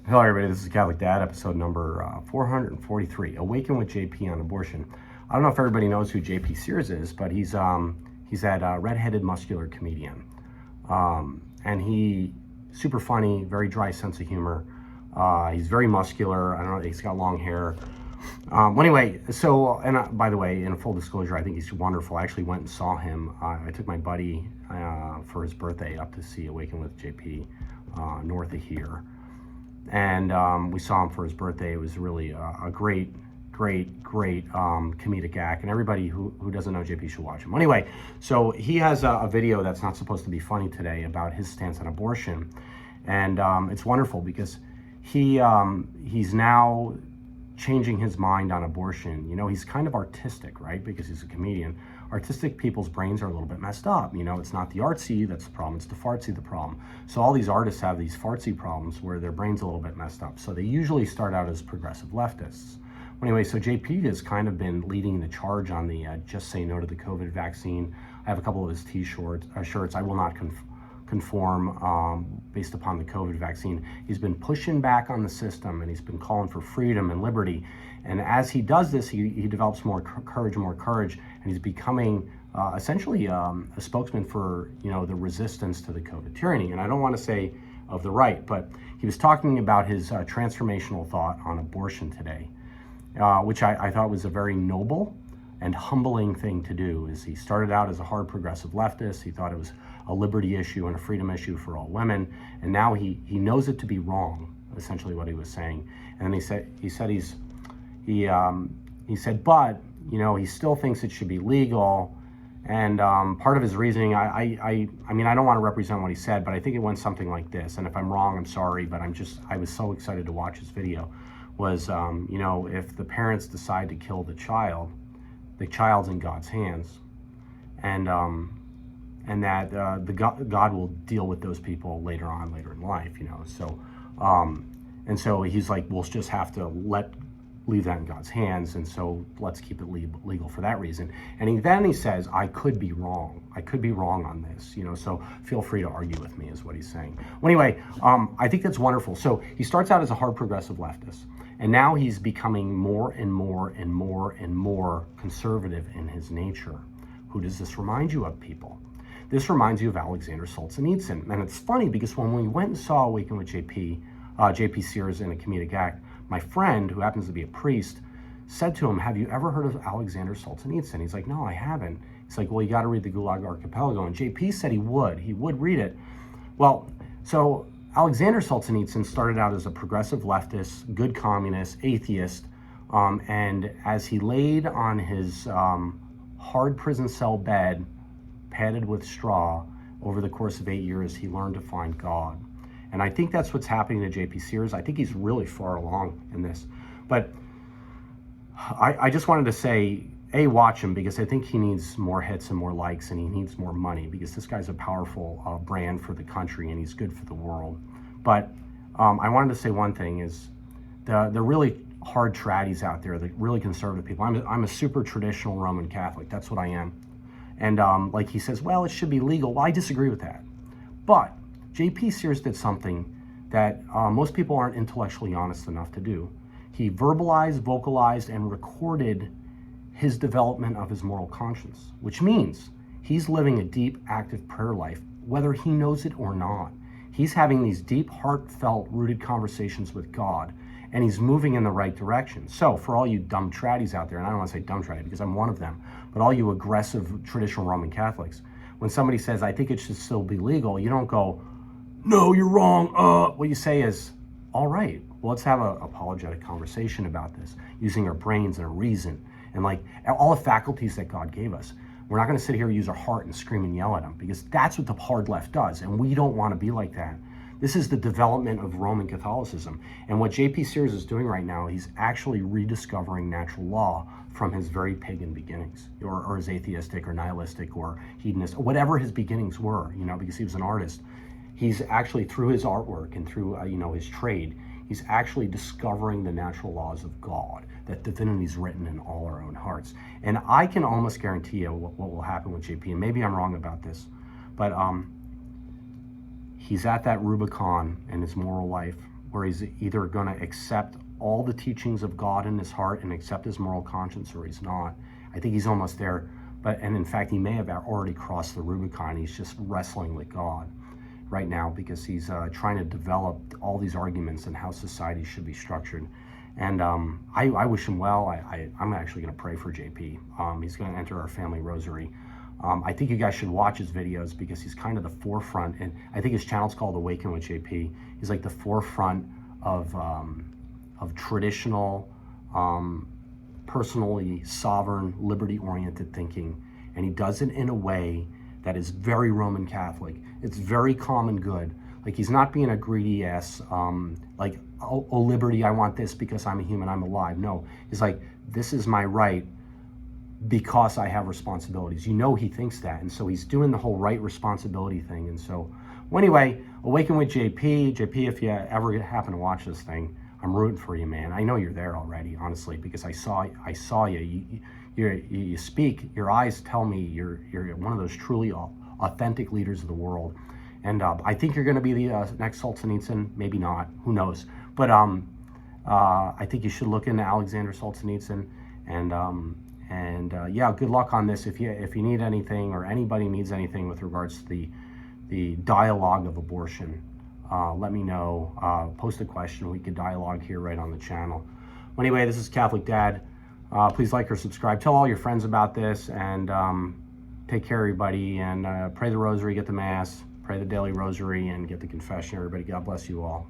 Hello everybody, this is Catholic Dad, episode number 443, Awaken with JP on abortion. I don't know if everybody knows who JP Sears is, but he's that redheaded muscular comedian. And super funny, very dry sense of humor. He's very muscular, I don't know, he's got long hair. Anyway, by the way, in full disclosure, I think he's wonderful. I actually went and saw him. I took my buddy for his birthday up to see Awaken with JP north of here. And we saw him for his birthday. It was really a great comedic act, and everybody who doesn't know JP should watch him. Anyway, so he has a video that's not supposed to be funny today about his stance on abortion, and it's wonderful because he's now changing his mind on abortion. You know, he's kind of artistic, right? Because he's a comedian. Artistic people's brains are a little bit messed up. You know, it's not the artsy that's the problem, it's the fartsy the problem. So all these artists have these fartsy problems where their brain's a little bit messed up. So they usually start out as progressive leftists. Anyway, so JP has kind of been leading the charge on the just say no to the COVID vaccine. I have a couple of his shirts. I will not conform based upon the COVID vaccine. He's been pushing back on the system, and he's been calling for freedom and liberty. And as he does this, he develops more courage, and he's becoming essentially a spokesman for, you know, the resistance to the COVID tyranny. And I don't want to say of the right, but he was talking about his transformational thought on abortion today, which I thought was a very noble and humbling thing to do. Is he started out as a hard progressive leftist. He thought it was a liberty issue and a freedom issue for all women, and now he knows it to be wrong, essentially what he was saying. And then he said, but, you know, he still thinks it should be legal. And part of his reasoning, I mean, I don't want to represent what he said, but I think it went something like this. And if I'm wrong, I'm sorry, but I was so excited to watch his video. Was, you know, if the parents decide to kill the child's in God's hands, and that God will deal with those people later in life, you know. So, and so he's like, we'll just have to leave that in God's hands, and so let's keep it legal for that reason. And then he says, I could be wrong on this, you know, so feel free to argue with me, is what he's saying. Well, anyway, I think that's wonderful. So he starts out as a hard progressive leftist, and now he's becoming more and more conservative in his nature. Who does this remind you of, people? This reminds you of Alexander Solzhenitsyn. And it's funny because when we went and saw Awaken with JP Sears in a comedic act, my friend, who happens to be a priest, said to him, have you ever heard of Alexander Solzhenitsyn? He's like, no, I haven't. He's like, well, you got to read the Gulag Archipelago. And JP said he would read it. Well, so Alexander Solzhenitsyn started out as a progressive leftist, good communist, atheist, and as he laid on his hard prison cell bed, padded with straw, over the course of 8 years, he learned to find God. And I think that's what's happening to JP Sears. I think he's really far along in this. But I just wanted to say, watch him, because I think he needs more hits and more likes, and he needs more money, because this guy's a powerful brand for the country, and he's good for the world. But I wanted to say one thing is, the really hard tradies out there, the really conservative people. I'm a super traditional Roman Catholic. That's what I am. And like he says, well, it should be legal. Well, I disagree with that. But JP Sears did something that most people aren't intellectually honest enough to do. He vocalized, and recorded his development of his moral conscience, which means he's living a deep, active prayer life, whether he knows it or not. He's having these deep, heartfelt, rooted conversations with God, and he's moving in the right direction. So for all you dumb tradies out there, and I don't want to say dumb tradie because I'm one of them, but all you aggressive traditional Roman Catholics, when somebody says, I think it should still be legal, you don't go, no, you're wrong. What you say is, all right, well, let's have an apologetic conversation about this, using our brains and our reason, and like all the faculties that God gave us. We're not going to sit here and use our heart and scream and yell at them, because that's what the hard left does, and we don't want to be like that. This is the development of Roman Catholicism. And what JP Sears is doing right now, he's actually rediscovering natural law from his very pagan beginnings, or his atheistic or nihilistic or hedonist, or whatever his beginnings were, you know, because he was an artist. He's actually, through his artwork and through, you know, his trade, he's actually discovering the natural laws of God, that divinity is written in all our own hearts. And I can almost guarantee you what will happen with JP, and maybe I'm wrong about this, but he's at that Rubicon in his moral life where he's either going to accept all the teachings of God in his heart and accept his moral conscience, or he's not. I think he's almost there, and in fact, he may have already crossed the Rubicon. He's just wrestling with God right now because he's trying to develop all these arguments and how society should be structured. And I wish him well. I'm actually going to pray for JP. He's going to enter our family rosary. I think you guys should watch his videos because he's kind of the forefront, and I think his channel's called Awaken with JP. He's like the forefront of traditional, personally sovereign, liberty-oriented thinking, and he does it in a way that is very Roman Catholic. It's very common good. Like, he's not being a greedy ass, like, oh, liberty, I want this because I'm a human, I'm alive. No, he's like, this is my right because I have responsibilities. You know, he thinks that, and so he's doing the whole right responsibility thing. And so, well, anyway, Awaken with JP. JP, if you ever happen to watch this thing, I'm rooting for you, man. I know you're there already, honestly, because I saw you. You speak. Your eyes tell me you're one of those truly authentic leaders of the world. And I think you're going to be the next Solzhenitsyn. Maybe not. Who knows? But I think you should look into Alexander Solzhenitsyn. And yeah, good luck on this. If you need anything, or anybody needs anything with regards to the dialogue of abortion, let me know. Post a question. We could dialogue here right on the channel. Well, anyway, this is Catholic Dad. Please like or subscribe. Tell all your friends about this, and take care, everybody. And pray the rosary, get the Mass, pray the daily rosary, and get the confession. Everybody, God bless you all.